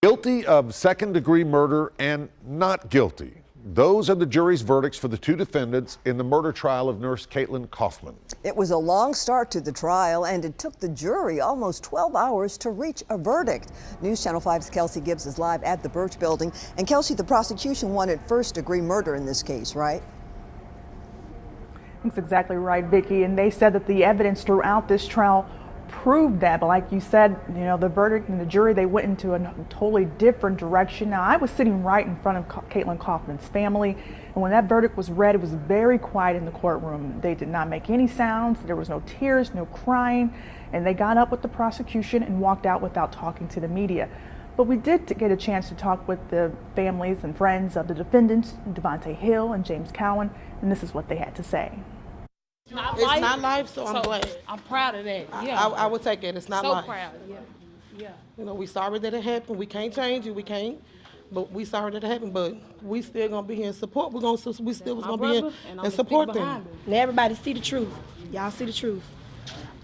Guilty of second-degree murder and not guilty. Those are the jury's verdicts for the two defendants in the murder trial of nurse Caitlyn Kaufman. It was a long start to the trial, and it took the jury almost 12 hours to reach a verdict. News Channel 5's Kelsey Gibbs is live at the Birch Building. And Kelsey, the prosecution wanted first-degree murder in this case, right? That's exactly right, Vicki. And they said that the evidence throughout this trial proved that. But like you said, you know, the verdict and the jury, they went into a totally different direction. Now, I was sitting right in front of Caitlyn Kaufman's family, and when that verdict was read, it was very quiet in the courtroom. They did not make any sounds. There was no tears, no crying, and they got up with the prosecution and walked out without talking to the media. But we did get a chance to talk with the families and friends of the defendants, Devaunte Hill and James Cowan, and this is what they had to say. It's not life, so I'm glad. I'm proud of that. Yeah, I would take it. It's not life. so proud. Yeah. You know, we sorry that it happened. We can't change it. We can't. But we sorry that it happened. But we still gonna be here in support. We still was gonna be here and support them. And everybody see the truth. Y'all see the truth.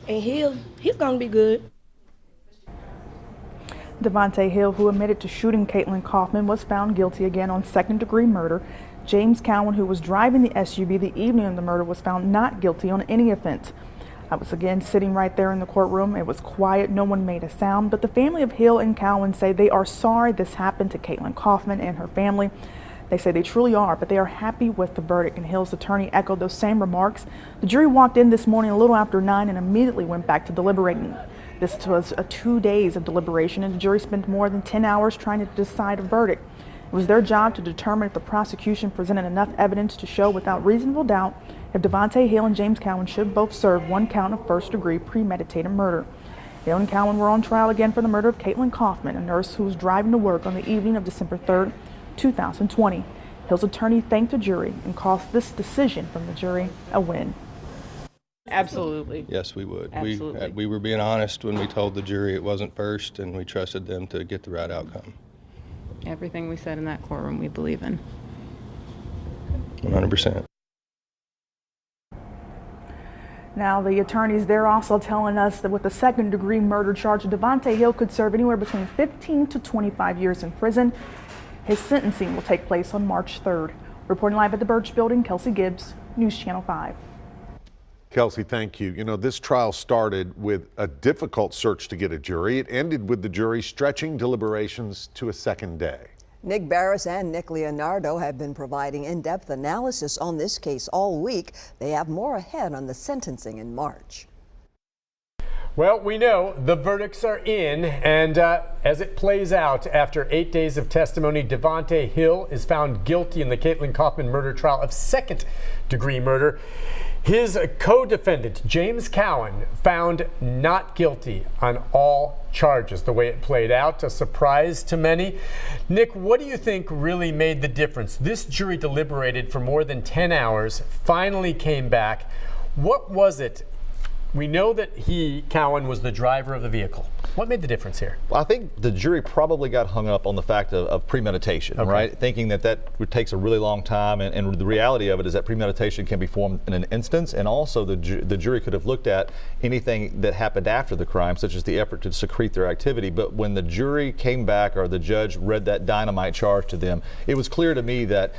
And he's gonna be good. Devaunte Hill, who admitted to shooting Caitlyn Kaufman, was found guilty again on second-degree murder. James Cowan, who was driving the SUV the evening of the murder, was found not guilty on any offense. I was again sitting right there in the courtroom. It was quiet. No one made a sound. But the family of Hill and Cowan say they are sorry this happened to Caitlyn Kaufman and her family. They say they truly are, but they are happy with the verdict. And Hill's attorney echoed those same remarks. The jury walked in this morning a little after 9 and immediately went back to deliberating. This was 2 days of deliberation, and the jury spent more than 10 hours trying to decide a verdict. It was their job to determine if the prosecution presented enough evidence to show without reasonable doubt if Devaunte Hill and James Cowan should both serve one count of first-degree premeditated murder. Hill and Cowan were on trial again for the murder of Caitlyn Kaufman, a nurse who was driving to work on the evening of December 3rd, 2020. Hill's attorney thanked the jury and called this decision from the jury a win. Absolutely. Yes, we would. Absolutely. We were being honest when we told the jury it wasn't first, and we trusted them to get the right outcome. Everything we said in that courtroom, we believe in. 100%. Now, the attorneys, they're also telling us that with the second-degree murder charge, Devaunte Hill could serve anywhere between 15 to 25 years in prison. His sentencing will take place on March 3rd. Reporting live at the Birch Building, Kelsey Gibbs, News Channel 5. Kelsey, thank you. You know, this trial started with a difficult search to get a jury. It ended with the jury stretching deliberations to a second day. Nick Barris and Nick Leonardo have been providing in-depth analysis on this case all week. They have more ahead on the sentencing in March. Well, we know the verdicts are in, and as it plays out, after 8 days of testimony, Devaunte Hill is found guilty in the Caitlyn Kaufman murder trial of second-degree murder. His co-defendant, James Cowan, found not guilty on all charges. The way it played out, a surprise to many. Nick, what do you think really made the difference? This jury deliberated for more than 10 hours, finally came back. What was it? We know that Cowan, was the driver of the vehicle. What made the difference here? Well, I think the jury probably got hung up on the fact of premeditation, okay, right? Thinking that takes a really long time, and the reality of it is that premeditation can be formed in an instance, and also the jury could have looked at anything that happened after the crime, such as the effort to secrete their activity. But when the jury came back, or the judge read that dynamite charge to them, it was clear to me that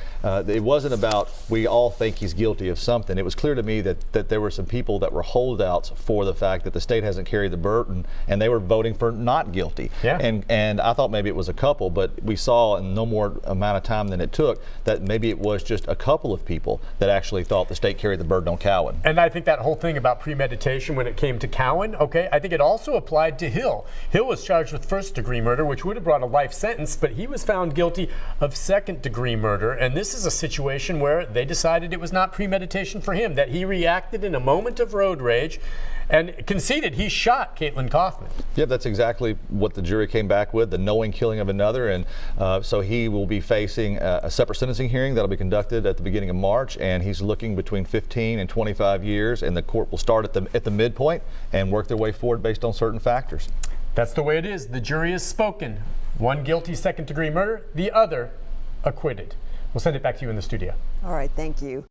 it wasn't about we all think he's guilty of something. It was clear to me that there were some people that were holdouts for the fact that the state hasn't carried the burden, and they were voting for not guilty. Yeah. And I thought maybe it was a couple, but we saw in no more amount of time than it took that maybe it was just a couple of people that actually thought the state carried the burden on Cowan. And I think that whole thing about premeditation when it came to Cowan, okay, I think it also applied to Hill. Hill was charged with first-degree murder, which would have brought a life sentence, but he was found guilty of second-degree murder. And this is a situation where they decided it was not premeditation for him, that he reacted in a moment of road rage and conceded he shot Caitlyn Kaufman. Yep, that's exactly what the jury came back with, the knowing killing of another. And so he will be facing a separate sentencing hearing that'll be conducted at the beginning of March, and he's looking between 15 and 25 years, and the court will start at the midpoint and work their way forward based on certain factors. That's the way it is. The jury has spoken. One guilty second-degree murder, the other acquitted. We'll send it back to you in the studio. All right, thank you.